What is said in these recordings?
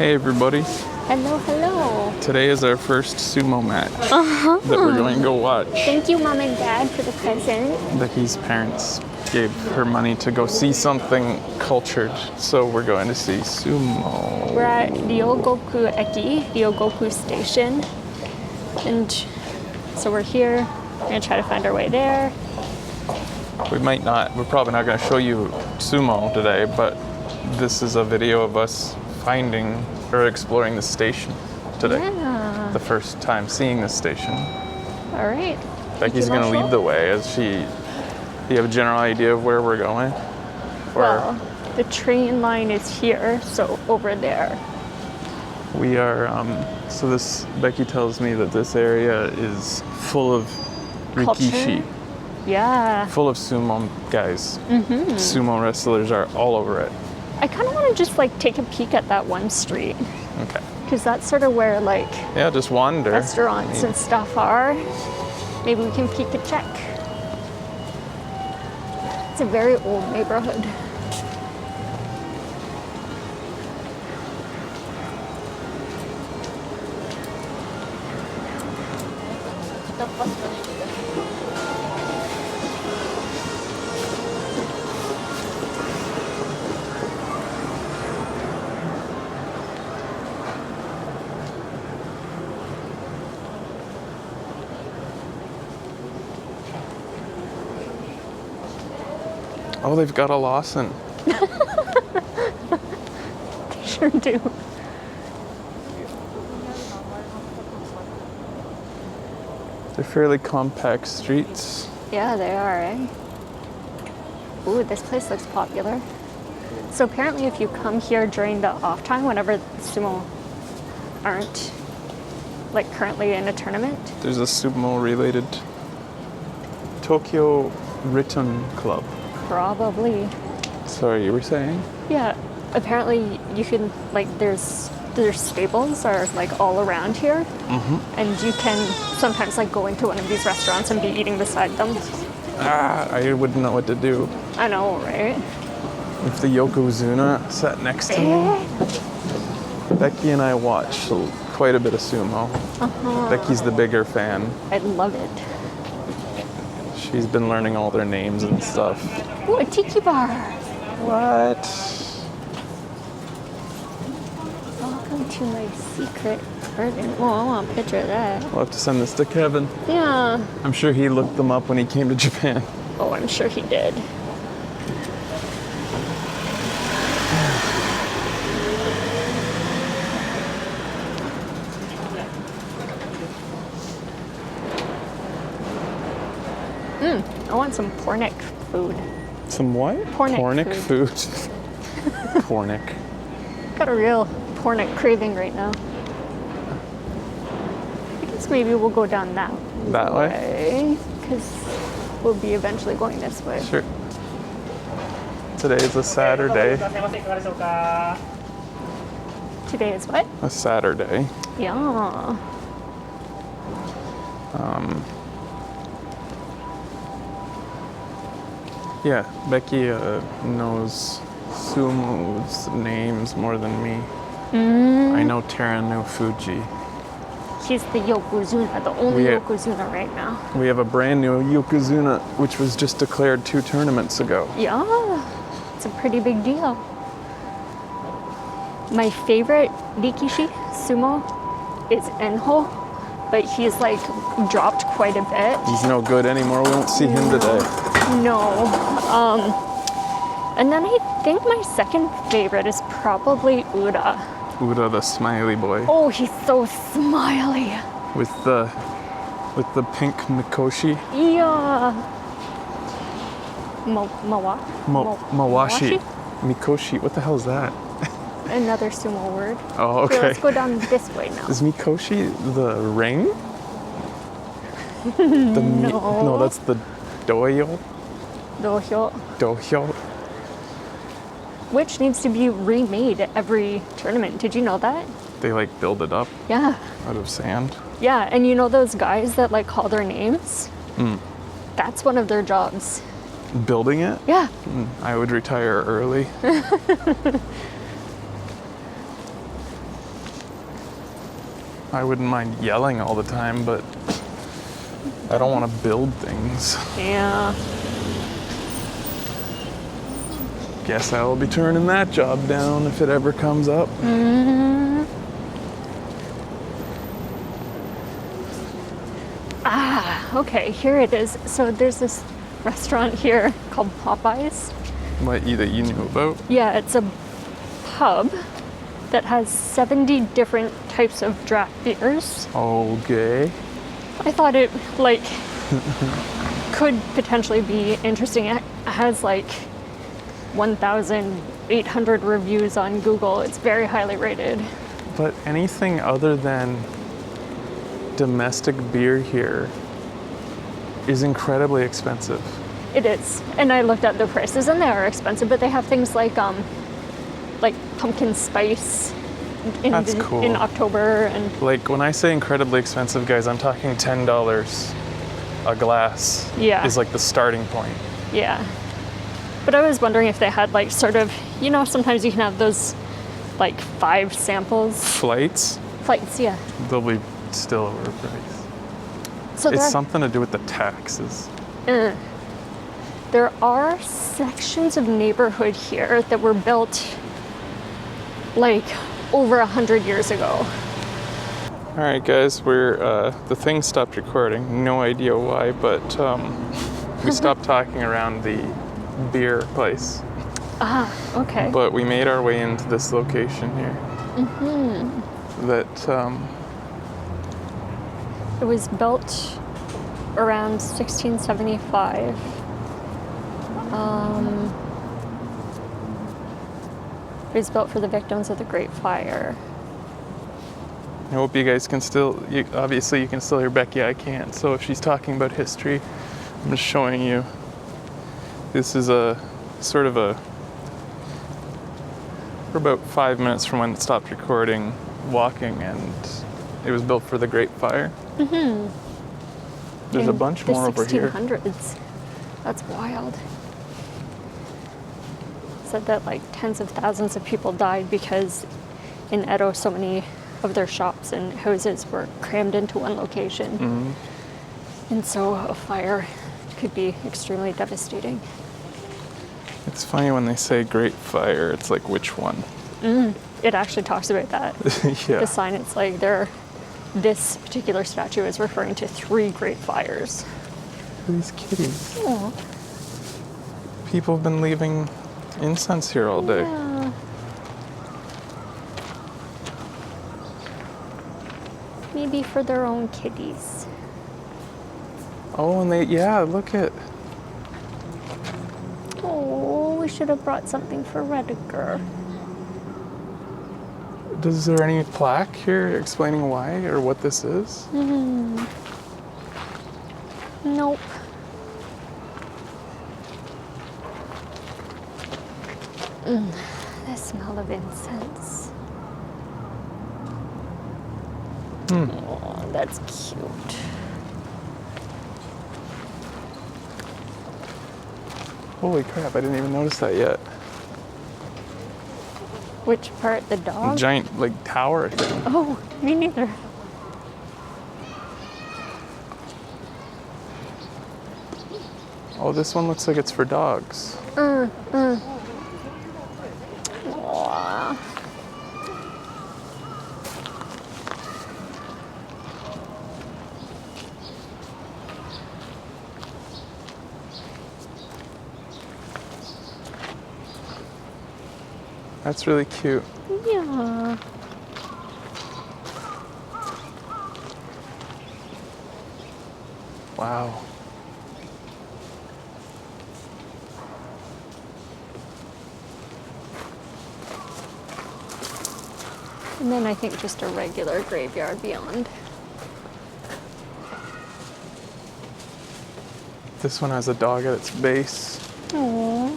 Hey everybody. Hello, hello. Today is our first sumo match that we're going to go watch. Thank you, Mom and Dad, for the present. Becky's parents gave her money to go see something cultured, so we're going to see sumo. We're at Ryōgoku Eki, Ryōgoku Station. And so we're here. We're going to try to find our way there. We're probably not going to show you sumo today, but this is a video of us finding or exploring the station today. Yeah. The first time seeing this station. All right. Becky's going to lead the way. Do you have a general idea of where we're going? Well, the train line is here, so over there. We are, Becky tells me that this area is full of rikishi. Culture? Yeah. Full of sumo guys. Mm-hmm. Sumo wrestlers are all over it. I kind of want to just take a peek at that one street. Okay. Because that's sort of where yeah, just wander. Restaurants and stuff are. Maybe we can peek and check. It's a very old neighborhood. Oh, they've got a Lawson. They sure do. They're fairly compact streets. Yeah, they are, eh? Ooh, this place looks popular. So apparently if you come here during the off time, whenever sumo aren't currently in a tournament. There's a sumo related Tokyo Written Club. Probably. Sorry, you were saying? Yeah, apparently you can, there's stables are all around here. Mm-hmm. And you can sometimes go into one of these restaurants and be eating beside them. I wouldn't know what to do. I know, right? If the Yokozuna sat next to me. Becky and I watch quite a bit of sumo. Uh-huh. Becky's the bigger fan. I love it. She's been learning all their names and stuff. Ooh, a tiki bar. What? Welcome to my secret garden. Oh, I want a picture of that. We'll have to send this to Kevin. Yeah. I'm sure he looked them up when he came to Japan. Oh, I'm sure he did. I want some pornic food. Some what? Pornic food. Pornic. Got a real pornic craving right now. I guess maybe we'll go down that way. Because we'll be eventually going this way. Sure. Today is a Saturday. Today is what? A Saturday. Yeah. Yeah, Becky knows sumo's names more than me. I know Teranu Fuji. She's the Yokozuna, the only Yokozuna right now. We have a brand new Yokozuna, which was just declared 2 tournaments ago. Yeah, it's a pretty big deal. My favorite Rikishi sumo is Enho, but he's dropped quite a bit. He's no good anymore. We won't see him today. No. And then I think my second favorite is probably Ura. Ura, the smiley boy. Oh, he's so smiley. With the pink mikoshi. Yeah. Mawashi. Mikoshi. What the hell is that? Another sumo word. Oh, okay. So let's go down this way now. Is mikoshi the ring? No, that's the dohyo. Dohyo. Which needs to be remade at every tournament. Did you know that? They build it up? Yeah. Out of sand? Yeah, and you know those guys that call their names? That's one of their jobs. Building it? Yeah. I would retire early. I wouldn't mind yelling all the time, but I don't want to build things. Yeah. Guess I will be turning that job down if it ever comes up. Okay, here it is. So there's this restaurant here called Popeyes. What that you knew about? Yeah, it's a pub that has 70 different types of draft beers. Okay. I thought it like could potentially be interesting. It has like 1,800 reviews on Google. It's very highly rated. But anything other than domestic beer here is incredibly expensive. It is, and I looked at the prices, and they are expensive. But they have things like pumpkin spice That's cool. in October, and Like when I say incredibly expensive, guys, I'm talking $10 a glass. Yeah. Is like the starting point. yeah. But I was wondering if they had like sort of, sometimes you can have those like 5 samples. Flights, Yeah. they'll be still overpriced. So It's something to do with the taxes. there are sections of neighborhood here that were built like over 100 years ago. All right, guys, the thing stopped recording. No idea why, but we stopped talking around the beer place. Okay. But we made our way into this location here. That It was built around 1675. It was built for the victims of the Great Fire. I hope you guys can obviously you can still hear Becky, I can't. So if she's talking about history, I'm just showing you. This is we're about 5 minutes from when it stopped recording, walking, and it was built for the Great Fire. There's a bunch more over here. The 1600s. That's wild. Said that like tens of thousands of people died because in Edo so many of their shops and houses were crammed into one location. And so a fire could be extremely devastating. It's funny when they say Great Fire, it's like which one? It actually talks about that. Yeah. The sign, it's like this particular statue is referring to 3 great fires. These kitties. Aw. People have been leaving incense here all day. Yeah. Maybe for their own kitties. Oh, and look at. Oh, we should have brought something for Rediger. Is there any plaque here explaining why or what this is? Nope. The smell of incense. Oh, that's cute. Holy crap, I didn't even notice that yet. Which part? The dog? Giant, tower thing. Oh, me neither. Oh, this one looks like it's for dogs. Aw. That's really cute. Yeah. Wow. And then I think just a regular graveyard beyond. This one has a dog at its base. Aww.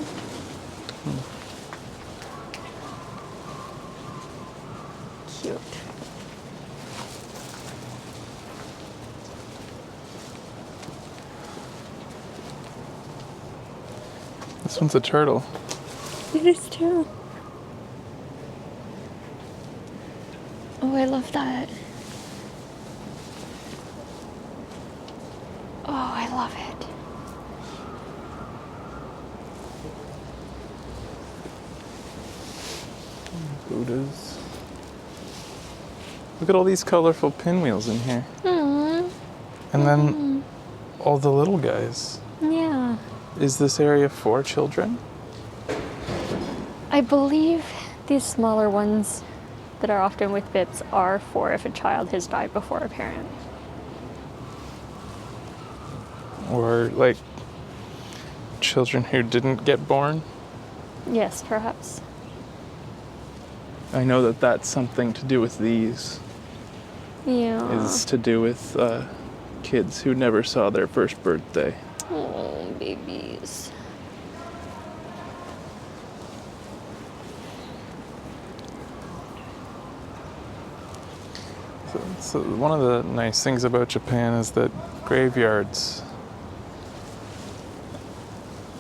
Cute. This one's a turtle. It is too. Oh, I love that. I love it. Buddhas. Look at all these colorful pinwheels in here. Mm. And then all the little guys. Yeah. Is this area for children? I believe these smaller ones that are often with bits are for if a child has died before a parent. Or like children who didn't get born? Yes, perhaps. I know that that's something to do with these. Yeah. Is to do with kids who never saw their first birthday. Oh, babies. So one of the nice things about Japan is that graveyards,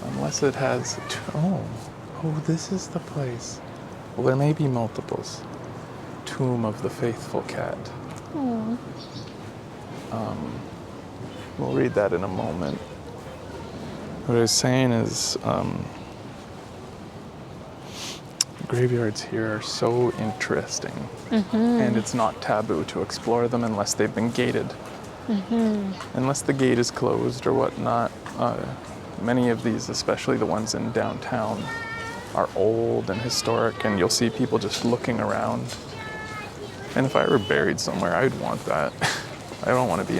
unless it has, oh, this is the place. Well, there may be multiples. Tomb of the Faithful Cat. Oh. We'll read that in a moment. What I was saying is, graveyards here are so interesting, and it's not taboo to explore them unless they've been gated. Unless the gate is closed or whatnot. Many of these, especially the ones in downtown, are old and historic, and you'll see people just looking around. And if I were buried somewhere, I'd want that. I don't want to be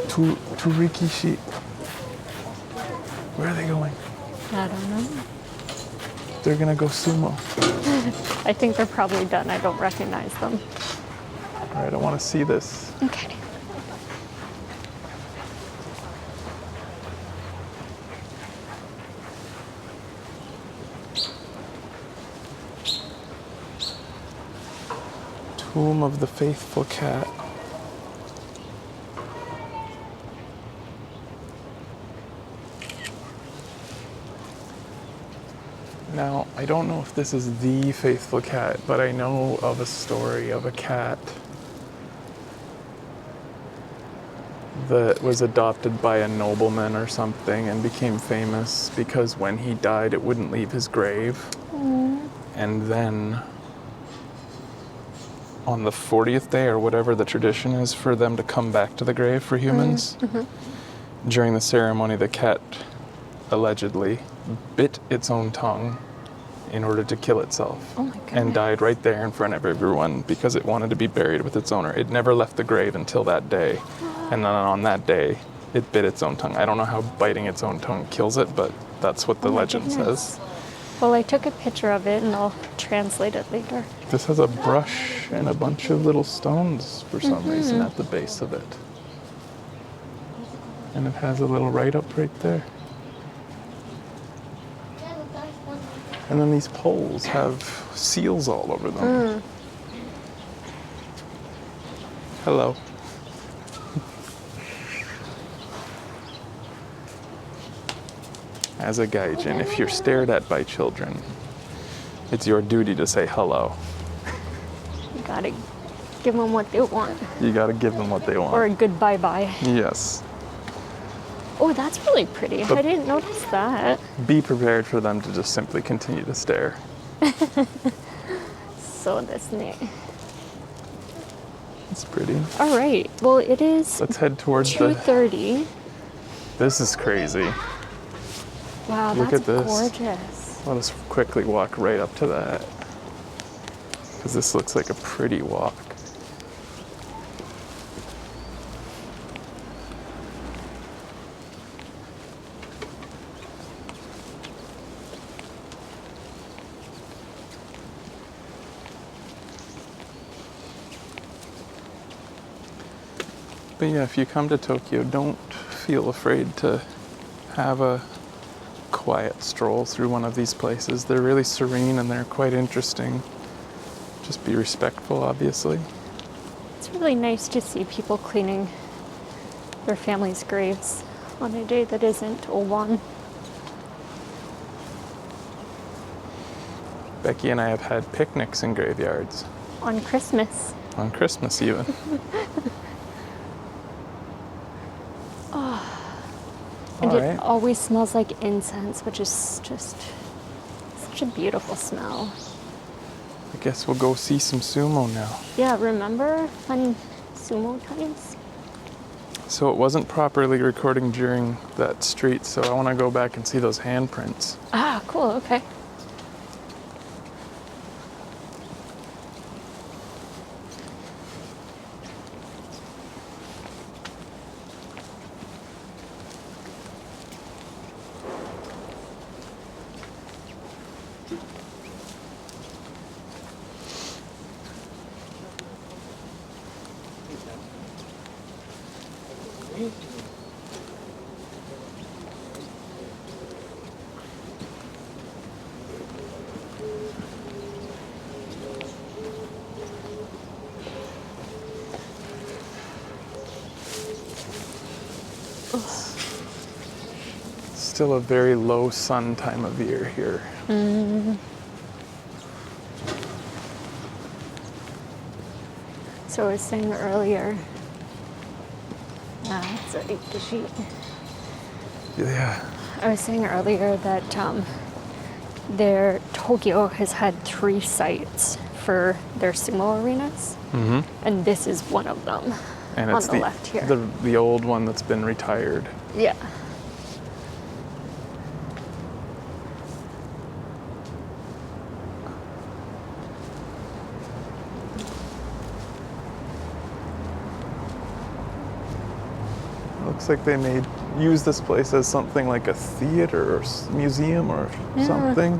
to Rikishi. Where are they going? I don't know. They're gonna go sumo. I think they're probably done. I don't recognize them. All right, I want to see this. Okay. Tomb of the Faithful Cat. Now, I don't know if this is the Faithful Cat, but I know of a story of a cat that was adopted by a nobleman or something and became famous because when he died, it wouldn't leave his grave. And then on the 40th day or whatever the tradition is for them to come back to the grave for humans, during the ceremony, the cat allegedly bit its own tongue in order to kill itself. Oh my goodness. And died right there in front of everyone because it wanted to be buried with its owner. It never left the grave until that day. And then on that day, it bit its own tongue. I don't know how biting its own tongue kills it, but that's what the Oh my legend goodness. says. Well, I took a picture of it and I'll translate it later. This has a brush and a bunch of little stones for some reason at the base of it. And it has a little write-up right there. And then these poles have seals all over them. Hello. As a gaijin, if you're stared at by children, it's your duty to say hello. You gotta give them what they want. You gotta give them what they want. Or a good bye-bye. Yes. Oh, that's really pretty. But- I didn't notice that. Be prepared for them to just simply continue to stare. So that's neat. It's pretty. All right. Well, it is Let's head towards the... 2:30. This is crazy. Wow, Look that's at this. gorgeous. Let us quickly walk right up to that. Because this looks like a pretty walk. But yeah, if you come to Tokyo, don't feel afraid to have a quiet stroll through one of these places. They're really serene and they're quite interesting. Just be respectful, obviously. It's really nice to see people cleaning their family's graves on a day that isn't Owan. Becky and I have had picnics in graveyards. On Christmas. On Christmas even. All it right. always smells like incense, which is just such a beautiful smell. I guess we'll go see some sumo now. Yeah, remember fun sumo times? So it wasn't properly recording during that street, so I want to go back and see those handprints. Ah, cool, okay. Still a very low sun time of year here. So I was saying earlier, it's a sheet. Yeah. I was saying earlier that Tokyo has had 3 sites for their sumo arenas, and this is one of them. And on it's the left here. the old one that's been retired. Yeah. Looks like they use this place as something like a theater or museum or something.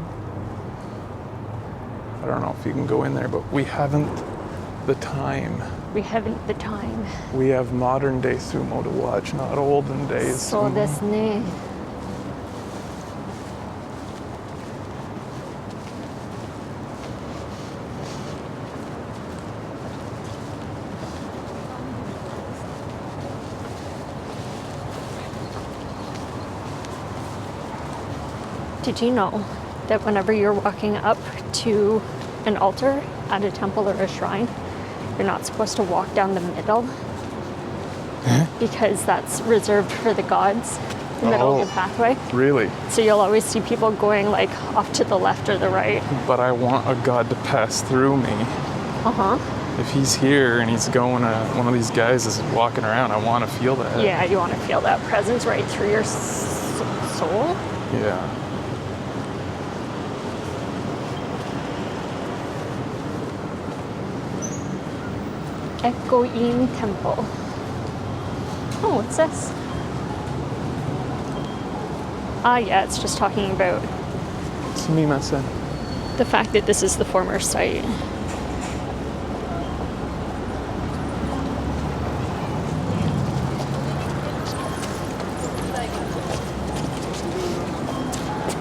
I don't know if you can go in there, but we haven't the time. We haven't the time. We have modern day sumo to watch, not olden days. So sumo. ですね. Did you know that whenever you're walking up to an altar at a temple or a shrine, you're not supposed to walk down the middle? Because that's reserved for the gods, the middle of the pathway. Really? So you'll always see people going like off to the left or the right. But I want a god to pass through me. If he's here and he's going, one of these guys is walking around, I want to feel that. Yeah, you want to feel that presence right through your soul. Yeah. Echo-in Temple. Oh, what's this? Ah, yeah, it's just talking about Sumimasen. the fact that this is the former site.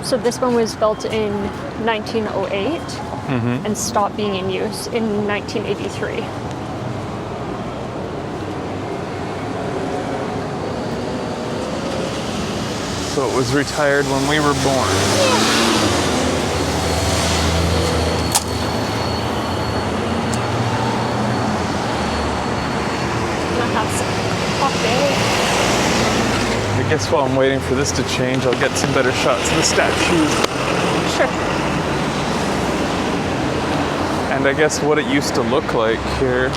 So this one was built in 1908 and stopped being in use in 1983. So it was retired when we were born. Gonna have some coffee. I guess while I'm waiting for this to change, I'll get some better shots of the statues. Sure. And I guess what it used to look like here.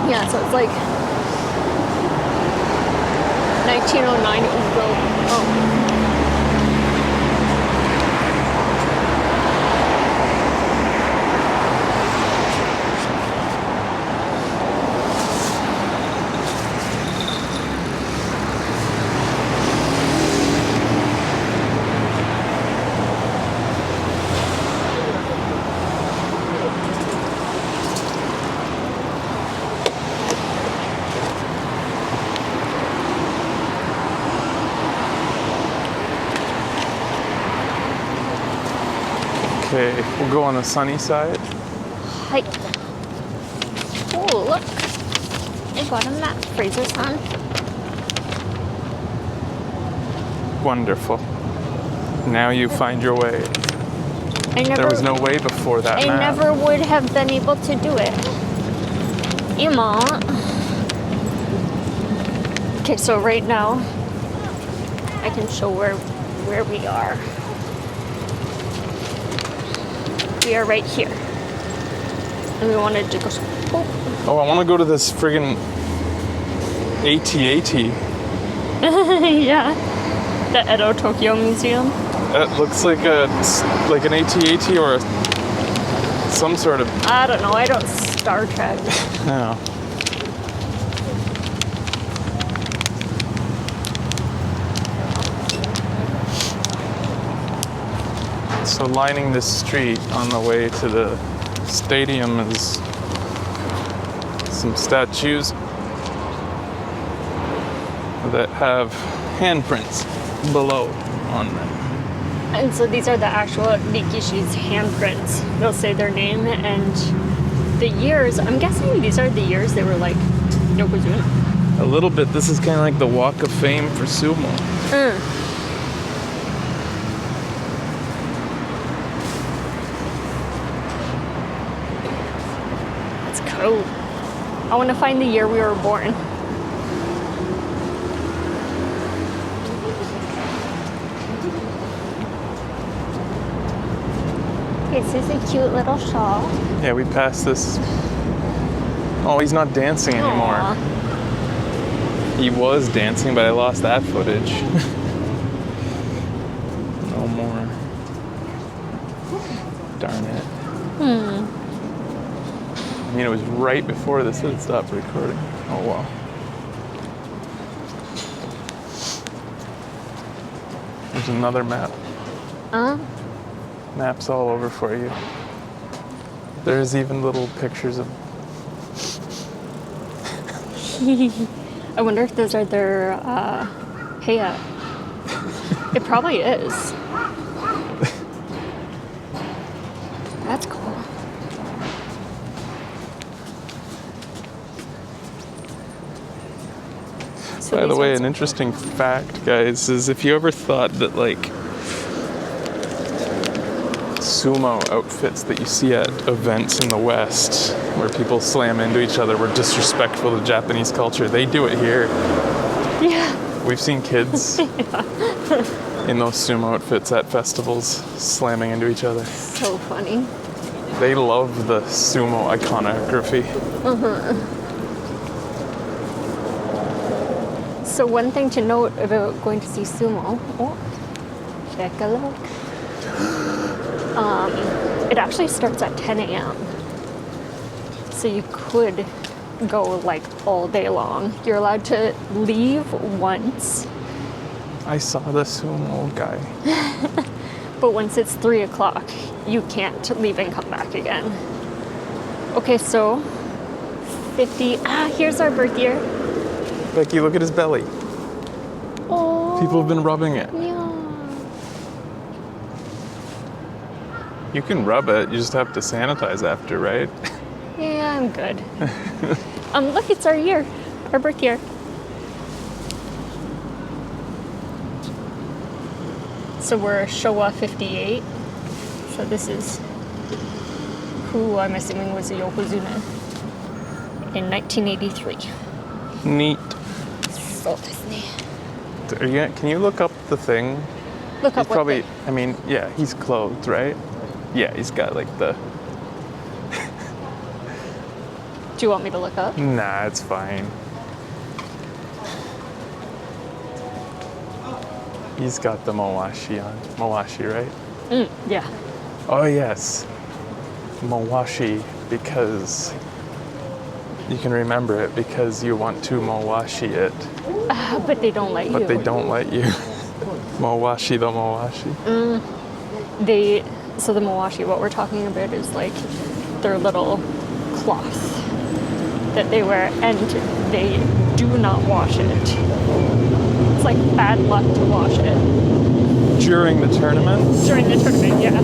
Yeah, so it's like 1909 it was built. Oh. Okay, we'll go on the sunny side. Hi. Oh, look. I got a map. Fraser-san. Wonderful. Now you find your way. There was no way before that I map. never would have been able to do it. Emma. Okay, so right now, I can show where we are. We are right here. And we wanted to go. Oh, I want to go to this friggin' AT-AT. Yeah. The Edo Tokyo Museum. It looks like an AT-AT or some sort of. I don't know. I don't Star Trek. Yeah. So lining this street on the way to the stadium is some statues that have handprints below on them. And so these are the actual Rikishi's handprints. They'll say their name and the years. I'm guessing these are the years they were like Yokozuna. A little bit. This is kind of like the Walk of Fame for sumo. That's cool. I want to find the year we were born. This is a cute little shawl. Yeah, we passed this. Oh, he's not dancing anymore. Aw. He was dancing, but I lost that footage. No more. Darn it. I mean, it was right before this had stopped recording. Oh, well. There's another map. Maps all over for you. There's even little pictures of. I wonder if those are their heya. It probably is. That's cool. So By the these way, ones an are- interesting fact, guys, is if you ever thought that, like, sumo outfits that you see at events in the West where people slam into each other were disrespectful to Japanese culture, they do it here. Yeah. We've seen kids in those sumo outfits at festivals slamming into each other. So funny. They love the sumo iconography. So one thing to note about going to see sumo, check a look. It actually starts at 10 a.m. So you could go like all day long. You're allowed to leave once, I saw the sumo guy. but once it's 3 o'clock, you can't leave and come back again. Okay, so 50, here's our birth year. Becky, look at his belly. Oh, People have been rubbing it. yeah. You can rub it, you just have to sanitize after, right? Yeah, I'm good. Look, it's our year, our birth year. So we're Showa 58. So this is who I'm assuming was a Yokozuna in 1983. Neat. So Disney. Can you look up the thing? Look He's up what probably, the- I mean, yeah, he's clothed, right? Yeah, he's got like the. Do you want me to look up? Nah, it's fine. He's got the Mowashi on. Mowashi, right? Yeah. Oh, yes. Mowashi, because you can remember it because you want to Mowashi it, But they don't let you. but they don't let you. Mowashi the Mowashi. So the Mawashi, what we're talking about is like their little cloth that they wear, and they do not wash it. It's like bad luck to wash it. During the tournament? During the tournament, yeah.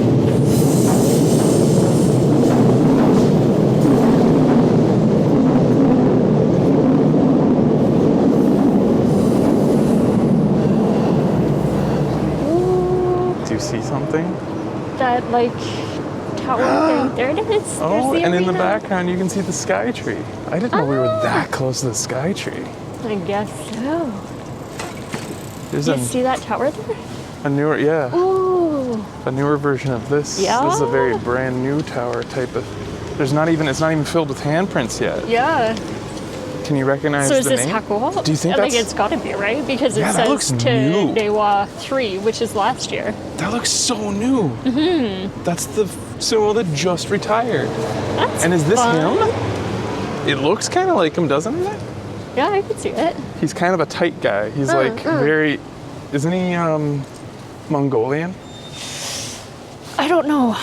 that like tower thing. There it is. Oh, There's and in the arena. background you can see the sky tree. I didn't know we were that close to the sky tree. I guess so. There's You see that tower there? a newer, yeah, Ooh. a newer version of this. Yeah. This is a very brand new tower type of. It's not even filled with handprints yet. Yeah. Can you recognize So is the this name? Hakuho? Do you think like that's- it's got to be, right? Because it Yeah, that says looks to new. Reiwa 3, which is last year. That looks so new. Mm-hmm. That's the Sumo that just retired. That's And is this fun. him? It looks kind of like him, doesn't it? Yeah, I could see it. He's kind of a tight guy. He's like very, isn't he Mongolian? I don't know.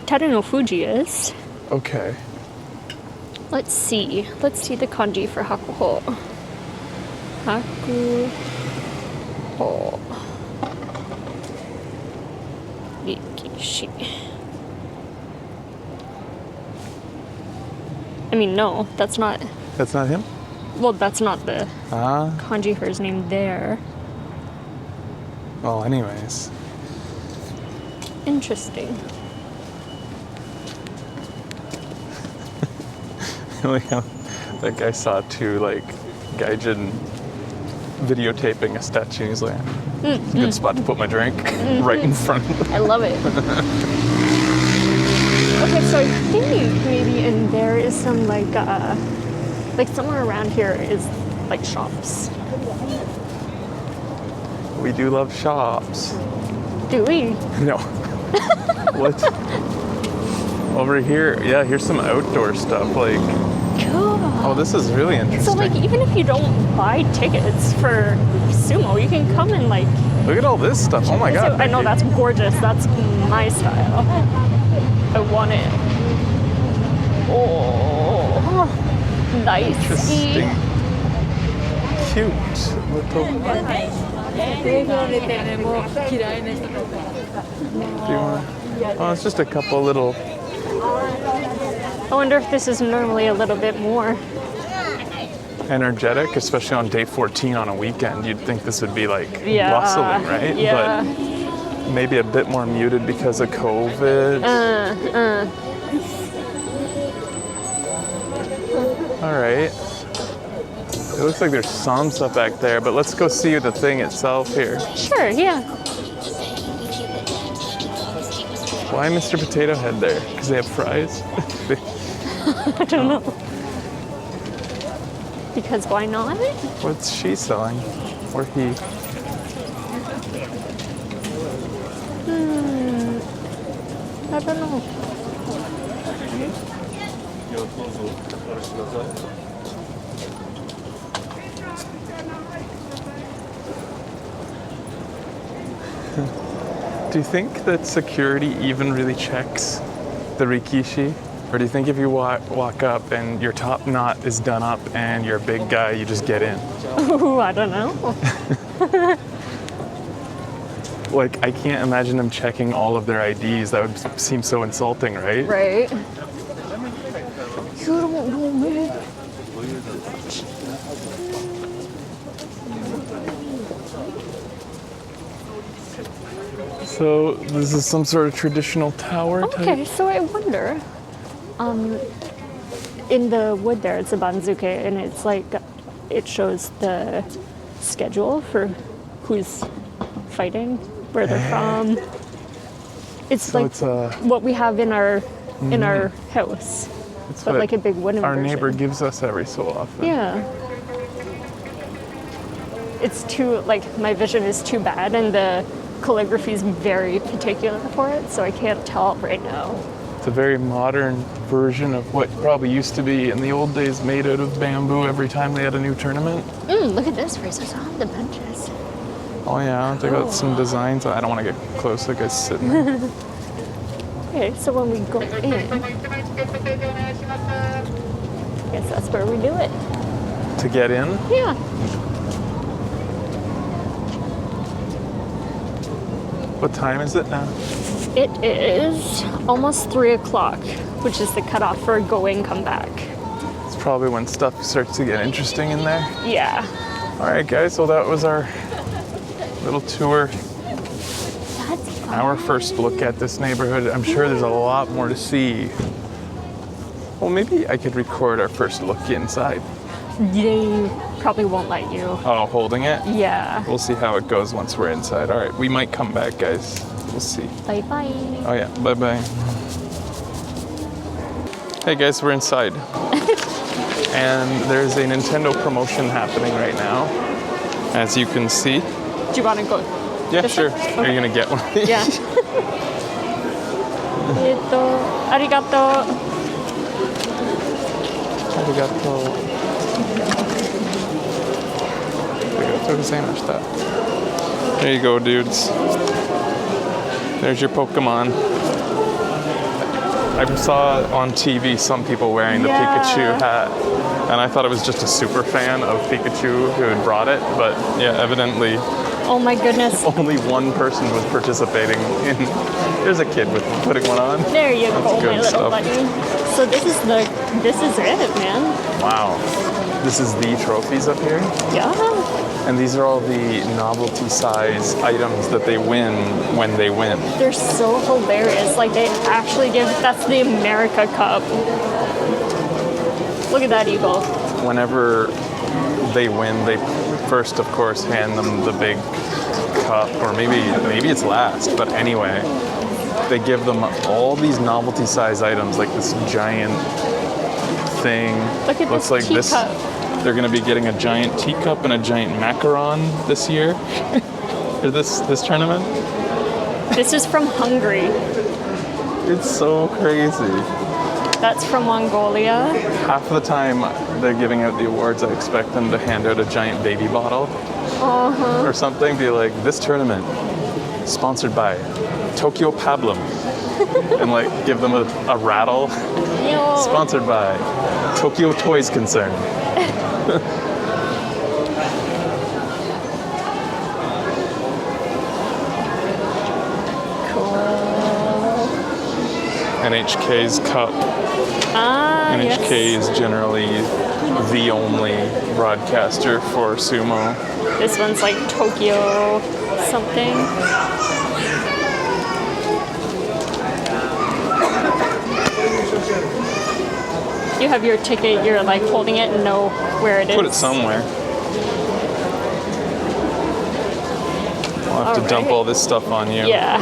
Tadano Fuji is. Okay. Let's see. Let's see the kanji for Hakuho. Hakuho. Rikishi. I mean, no, that's not. That's not him? Well, that's not the Ah. kanji for his name there. Well, anyways. Interesting. Like how that guy saw two like gaijin videotaping a statue. He's like, good spot to put my drink right in front of I love it. Okay, so I think maybe in there is some like somewhere around here is like shops. We do love shops. Do we? No. What? Over here, yeah, here's some outdoor stuff. Like, Cool. oh, this is really interesting. So like even if you don't buy tickets for Sumo, you can come and like. Look at all this stuff. Oh my So, god. I know Becky. that's gorgeous. That's my style. I want it. Oh, nice. Interesting. Cute. Little. Do you want? Oh, it's just a couple little. I wonder if this is normally a little bit more. Energetic, especially on day 14 on a weekend. You'd think this would be like Yeah. bustling, right? Yeah. But maybe a bit more muted because of COVID. All right. It looks like there's some stuff back there, but let's go see the thing itself here. Sure, yeah. Why Mr. Potato Head there? Because they have fries? I don't know. Because why not? What's she selling? Or he? I don't know. Do you think that security even really checks the rikishi? Or do you think if you walk up and your top knot is done up and you're a big guy, you just get in? Ooh, I don't know. Like, I can't imagine them checking all of their IDs. That would seem so insulting, right? Right. You don't know me. So this is some sort of traditional tower type. Okay, so I wonder, in the wood there, it's a banzuke, and it's like, it shows the schedule for who's fighting, where they're from. It's So like it's a, what we have in our house, it's but what like a big wooden our version. neighbor gives us every so often. Yeah. It's too, like, my vision is too bad, and the calligraphy is very particular for it, so I can't tell right now. It's a very modern version of what probably used to be in the old days made out of bamboo every time they had a new tournament. Look at this first. I saw the benches. Oh yeah, they got some designs. I don't want to get close, that guy's sitting there. Okay, so when we go in, I guess that's where we do it. To get in, Yeah. what time is it now? It is almost 3 o'clock, which is the cutoff for going come back. It's probably when stuff starts to get interesting in there. Yeah. All right, guys, so that was our little tour. That's our first look at this neighborhood. I'm sure there's a lot more to see. Well, maybe I could record our first look inside. They probably won't let you. Oh, holding it? Yeah. We'll see how it goes once we're inside. All right, we might come back, guys. We'll see. Bye-bye. Oh yeah, bye-bye. Hey guys, we're inside. And there's a Nintendo promotion happening right now, as you can see. Do you want to go? Yeah, this sure. way? Are Okay. you gonna get one of these? Yeah. Arigato. Arigato. Arigato gozaimashita. There you go, dudes. There's your Pokemon. I saw on TV some people wearing the Yeah. Pikachu hat, and I thought it was just a super fan of Pikachu who had brought it, but yeah, evidently Oh my goodness. only one person was participating in. There's a kid with putting one on. There you go, That's my good little stuff. buddy. So this is it, man. Wow. This is the trophies up here, Yeah. and these are all the novelty size items that they win when they win. They're so hilarious. Like they actually that's the America Cup. Look at that eagle. Whenever they win, they first, of course, hand them the big cup, or maybe it's last, but anyway, they give them all these novelty size items, like this giant thing. Look at Looks this like this. teacup. They're going to be getting a giant teacup and a giant macaron this year. Or this tournament. This is from Hungary. It's so crazy. That's from Mongolia. Half the time they're giving out the awards, I expect them to hand out a giant baby bottle or something. Be like, this tournament sponsored by Tokyo Pablum, and like give them a rattle. Yo. Sponsored by Tokyo Toys Concern. Cool. NHK's Cup. NHK Yes. is generally the only broadcaster for sumo. This one's like Tokyo something. You have your ticket, you're like holding it and know where it is. Put it somewhere. I'll have to dump Alright. all this stuff on you. Yeah.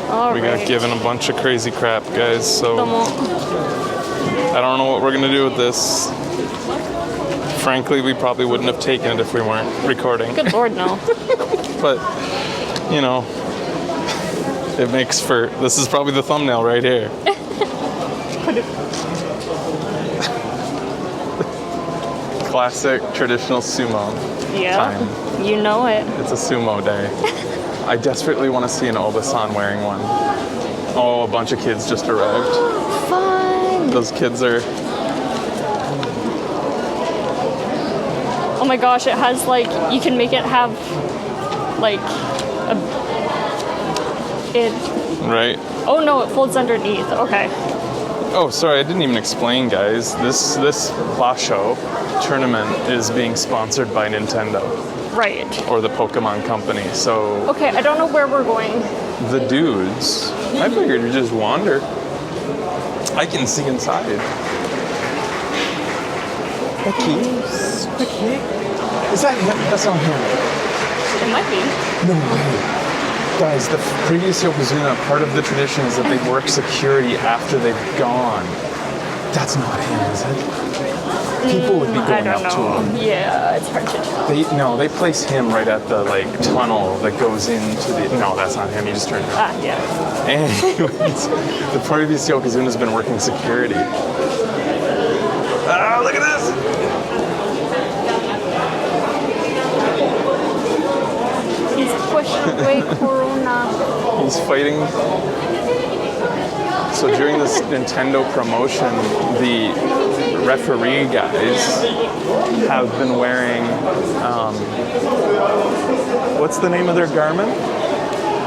All We right. got given a bunch of crazy crap, guys, so I don't know what we're gonna do with this. Frankly, we probably wouldn't have taken it if we weren't recording. Good lord, no. But, you know, it makes for, this is probably the thumbnail right here. Classic traditional sumo Yeah. time. You know it. It's a sumo day. I desperately want to see an Oba-san wearing one. Oh, a bunch of kids just arrived. Fun. Those kids are, Oh my gosh, it has like, you can make it have like right? oh no, it folds underneath. Okay. Oh, sorry, I didn't even explain, guys. This Basho tournament is being sponsored by Nintendo, Right. or the Pokemon Company. So Okay, I don't know where we're going. the dudes, I figured you'd just wander. I can see inside. Becky? Is that him? That's not him. It might be. No way. Guys, the previous Yokozuna, part of the tradition is that they work security after they've gone. That's not him, is it? People would be I going don't up to know. him. Yeah, it's hard to tell. They place him right at the like tunnel that goes into the. No, that's not him. He just turned around. Ah, yeah. Anyways, the previous Yokozuna's been working security. Ah, look at this! He's pushing away Corona. He's fighting. So during this Nintendo promotion, the referee guys have been wearing, what's the name of their garment?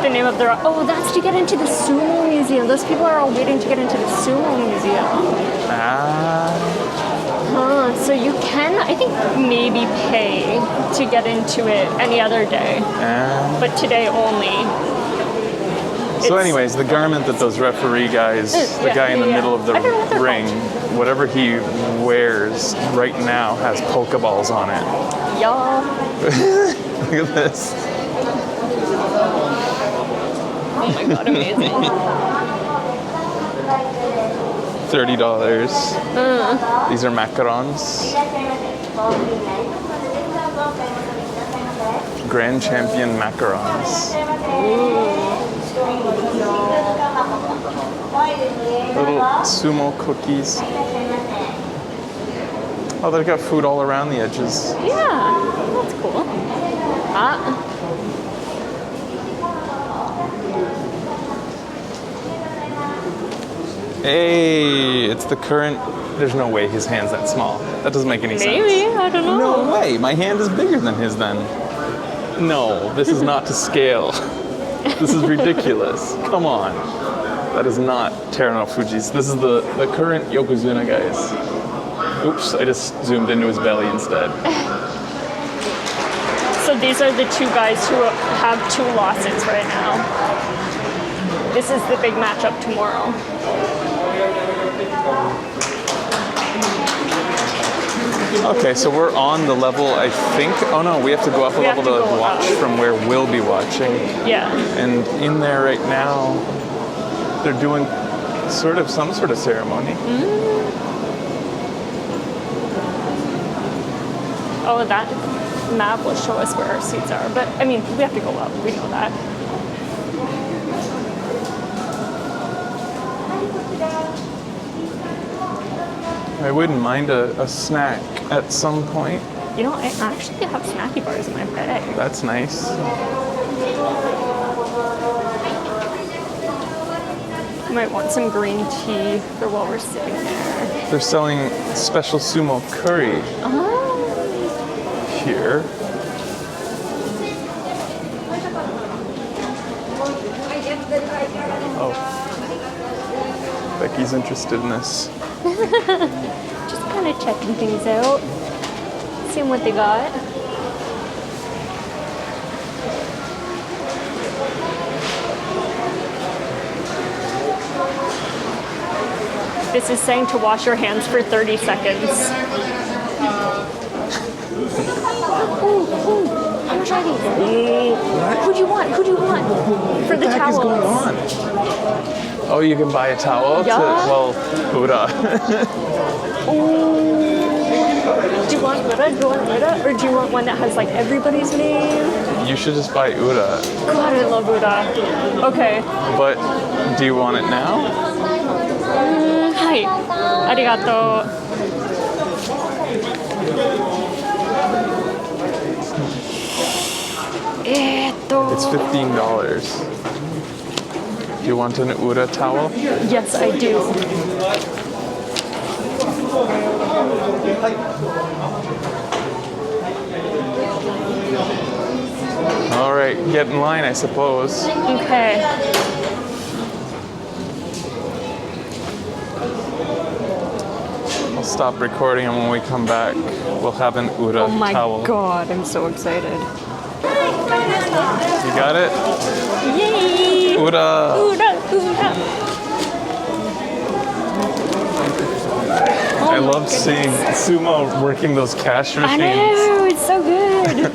The name of their that's to get into the Sumo Museum. Those people are all waiting to get into the Sumo Museum. Ah, So you can, I think, maybe pay to get into it any other day, And but today only. so, It's- anyways, the garment that those referee guys, the yeah, guy in the yeah, middle of the I don't know what they're ring, whatever he wears right now has Pokeballs on it. Y'all. Look at this. Oh my god, amazing. $30. These are macarons. Grand Champion macarons. Little sumo cookies. Oh, they've got food all around the edges. Yeah, that's cool. Hey, it's the current. There's no way his hand's that small. That doesn't make any sense. Maybe, I don't know. No way. My hand is bigger than his then. No, this is not to scale. This is ridiculous. Come on. That is not Terano Fuji's. This is the current Yokozuna guys. Oops, I just zoomed into his belly instead. So these are the two guys who have 2 losses right now. This is the big matchup tomorrow. Okay, so we're on the level, I think. Oh no, we have to go up a We have level to to go watch up. from where we'll be watching. Yeah. And in there right now, they're doing some sort of ceremony. Oh, that map will show us where our seats are. But, I mean, we have to go up. We know that. I wouldn't mind a snack at some point. You know, I actually have snacky bars in my bag. That's nice. You might want some green tea for while we're sitting there. They're selling special sumo curry here. Oh. Becky's interested in this. Just kind of checking things out. Seeing what they got. This is saying to wash your hands for 30 seconds. Ooh, how much are these? Who do you want? Who do you want? For the What the heck is towels. going on? Oh, you can buy a towel? Yeah. Ura. Do you want Ura? Do you want Ura? Or do you want one that has like everybody's name? You should just buy Ura. God, I love Ura. Okay. But do you want it now? Hi. Arigato. It's $15. Do you want an Ura towel? Yes, I do. All right, get in line, I suppose. Okay. I'll stop recording, and when we come back, we'll have an Ura Oh my towel. god, I'm so excited. You got it? Yay! Ura! Ura, Ura. I love seeing Sumo working those cash I machines. know, it's so good.